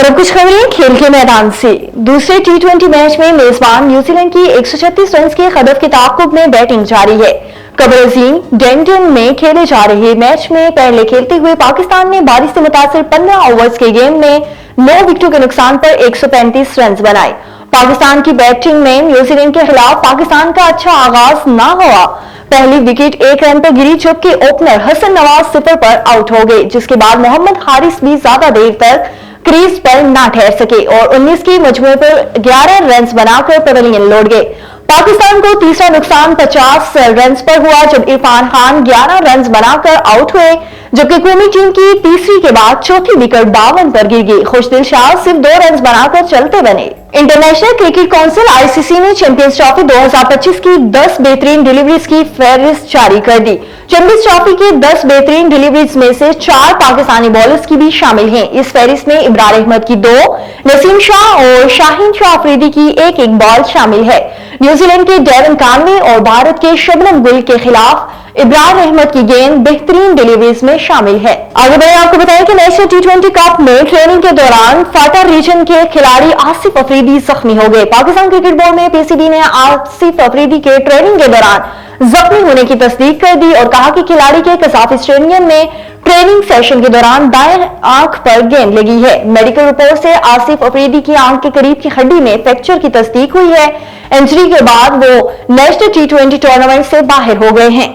और अब कुछ खबरें खेल के मैदान से। दूसरे टी20 मैच में मेजबान न्यूजीलैंड की 136 रन के खदफ के ताक़ुब में बैटिंग जारी है। कब्र अज़ीम डेंटन में खेले जा रहे मैच में पहले खेलते हुए पाकिस्तान ने बारिश से मुतासिर 15 ओवर्स के गेम में 9 विकेटों के नुकसान पर 135 रन बनाए। पाकिस्तान की बैटिंग में न्यूजीलैंड के खिलाफ पाकिस्तान का अच्छा आगाज ना हुआ। पहली विकेट 1 रन पर गिरी, जबकि ओपनर हसन नवाज 0 पर आउट हो गए, जिसके बाद मोहम्मद हारिस भी ज्यादा देर तक क्रीज पर ना ठहर सके और 19 की मजमू पर 11 रन बनाकर पेविलियन लौट गए। पाकिस्तान को तीसरा नुकसान 50 रन पर हुआ जब इरफान खान 11 रन बनाकर आउट हुए, जबकि कौमी टीम की तीसरी के बाद चौथी विकेट 52 पर गिर गई। खुशदिल शाह सिर्फ 2 रन बनाकर चलते बने। इंटरनेशनल क्रिकेट काउंसिल आईसीसी ने चैंपियंस ट्रॉफी 2025 की 10 बेहतरीन डिलीवरीज की फहरिस्त जारी कर दी। चैंपियंस ट्रॉफी की 10 बेहतरीन डिलीवरीज में से 4 पाकिस्तानी बॉलर्स की भी शामिल हैं। इस फहरिस्त में इब्रार अहमद की 2, नसीम शाह और शाहीन शाह अफरीदी की एक बॉल शामिल है। न्यूजीलैंड के डेवन कानवे और भारत के शबनम गुल के खिलाफ इब्रार अहमद की गेंद बेहतरीन डिलीवरीज में शामिल है। आगे बढ़े आपको बताएं कि नेशनल टी20 कप में ट्रेनिंग के दौरान फाटा रीजन के खिलाड़ी आसिफ अफरीदी जख्मी हो गए। पाकिस्तान क्रिकेट बोर्ड में पीसीबी ने आसिफ अफरीदी के ट्रेनिंग के दौरान जख्मी होने की तस्दीक कर दी और कहा कि खिलाड़ी के कसाफी स्टेडियम में ट्रेनिंग सेशन के दौरान दाएं आंख पर गेंद लगी है। मेडिकल रिपोर्ट से आसिफ अफरीदी की आंख के करीब की हड्डी में फ्रैक्चर की तस्दीक हुई है। इंजरी के बाद वो नेशनल टी20 टूर्नामेंट से बाहर हो गए हैं।